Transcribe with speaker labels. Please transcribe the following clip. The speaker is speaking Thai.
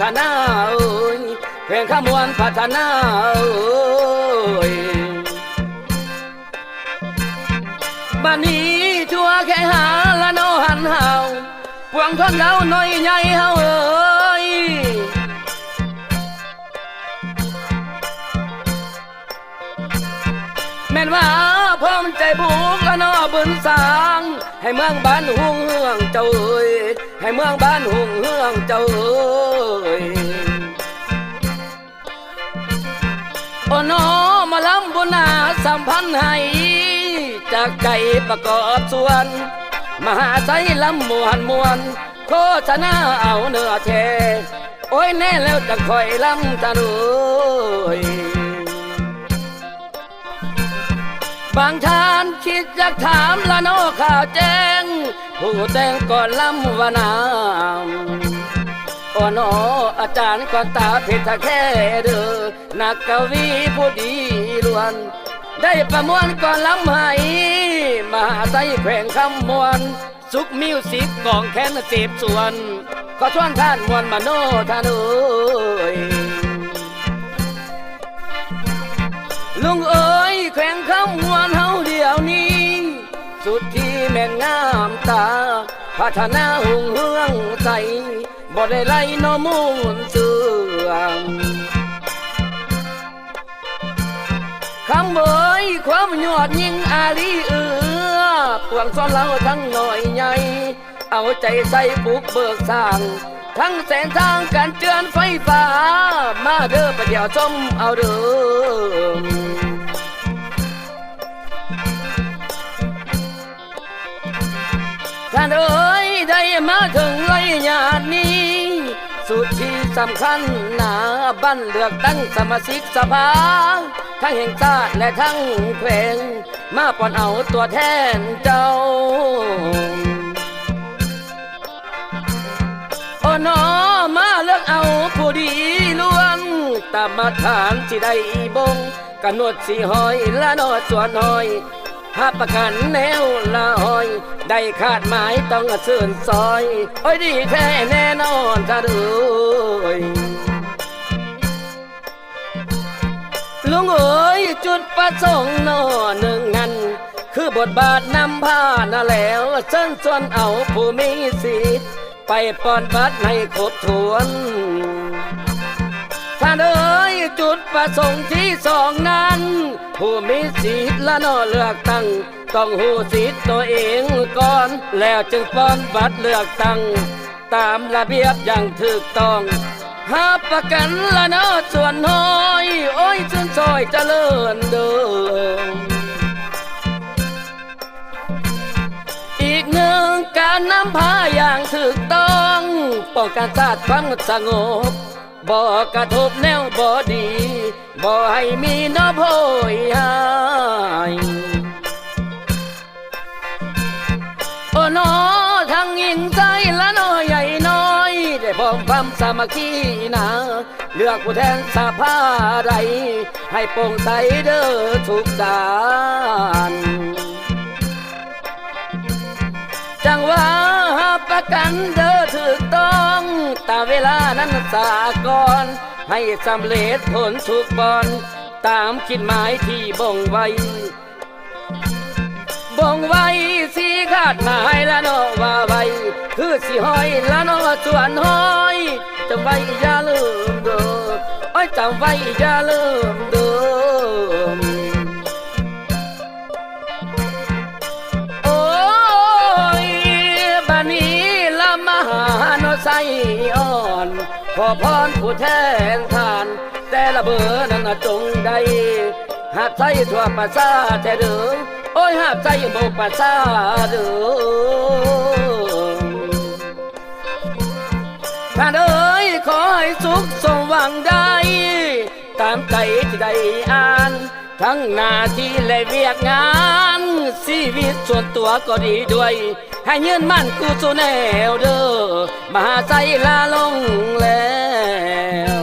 Speaker 1: ฒนาเอ้ยเพลงขมวนพัฒนาเอ้ยบ้านนี้ชั่วแค่หาละโนหันเฮาพวงทนเล้าน้อยใหญ่เฮาเอ้ยแม่นว่าพร้อมใจบุกละนอบุญสางให้เมืองบ้านหุ่งเฮืองเจ้าเอ้ยให้เมืองบ้านหุ่งเฮืองเจ้าเอ้ยโอ้น้อมาล้ำบุญนาสัมพันธ์ให้จากใจประกอบส่วนมหาใจล้ำมวนโฆษณาเอาเนื้อแท้โอ้ยแน่แล้วจะคอยล้ำตาด้วยบางท่านคิดจะถามละโนข่าวแจ้งผู้แต่งก่อนล้ำวานามโอ้โนอาจารย์ก่อนตาเพชรแค่เด้อนักกวีผู้ดีล้วนได้ประมวลก่อนล้ำให้มหาใจแขวงคำมวลสุขมิวสิกกองแค้นเสพส่วนขอชวนท่านมวลมโนท่านเอ้ยลุงเอ๋ยแขวงคำมวลเฮาเดียวนี้สุดที่แม่งงามตาพัฒนาหุ่งเฮืองใสบ่ได้ไล่นอมูลเสื่อมคำเบยความยอดยิ่งอาลีปวงซ้อนเราทั้งหน่อยใหญ่เอาใจใส่บุกเบิกสร้างทั้งแสนทางการเจือนไฟฟ้ามาเด้อประเดี๋ยวชมเอาเด้อท่านเอ๋ยได้มาถึงไรญาตินี้สุดที่สำคัญหนาบ้านเลือกตั้งสมาชิกสภาทั้งแห่งชาติและทั้งแขวงมาปอนเอาตัวแทนเจ้าโอ้น้อมาเลือกเอาผู้ดีล้วนตามมาฐานสิได้บงกนวดสีหอยละนอดส่วนหอยหาประกันแนวละหอยได้คาดหมายต้องเสื่นซอยโอ้ยดีแท้แน่นอนท่านเอ้ยลุงเอ๋ยจุดประสงค์นอหนึ่งงันคือบทบาทนำพาน่ะแล้วเชิญชวนเอาผู้มีสิทธิ์ไปป้อนบัตรให้ครบถ้วนท่านเอ๋ยจุดประสงค์ที่สองนั้นผู้มีสิทธิ์ละนอเลือกตั้งต้องหูสิทธิ์ตัวเองก่อนแล้วจึงป้อนบัตรเลือกตั้งตามระเบียบอย่างถูกต้องหาประกันละนอส่วนน้อยโอ้ยจนซอยเจริญเดิมอีกหนึ่งการนำพาอย่างถูกต้องป้องกันชาติความสงบบ่กระทบแนวบ่ดีบ่ให้มีน้อโพยหายโอ้น้อทั้งยิ่งใจและน้อยใหญ่น้อยได้พร้อมความสามัคคีนะเลือกผู้แทนสภาใดให้โปร่งใสเด้อทุกด้านจังว่าประกันเด้อถูกต้องตามเวลานั้นสากลให้สำเร็จผลทุกบอนตามคิดหมายที่บ่งไว้สิคาดหมายละเนาะว่าไว้คือสิห้อยละเนาะส่วนห้อยจำไว้อย่าลืมเด้อโอ้ยจำไว้อย่าลืมเด้อโอ้ยบ้านนี้ละมหาโนไซอ่อนขอพรผู้แทนทานแต่ละเบอร์นั้นจงได้หาใจทั่วประชาแท้เด้อโอ้ยหาใจโมประชาเด้อท่านเอ๋ยขอให้สุขสมหวังได้ตามใจที่ได้อ่านทั้งหน้าที่และเวียกงานชีวิตส่วนตัวก็ดีด้วยให้ยืนมั่นกู้สู้แนวเด้อมหาใจลาลงแล้ว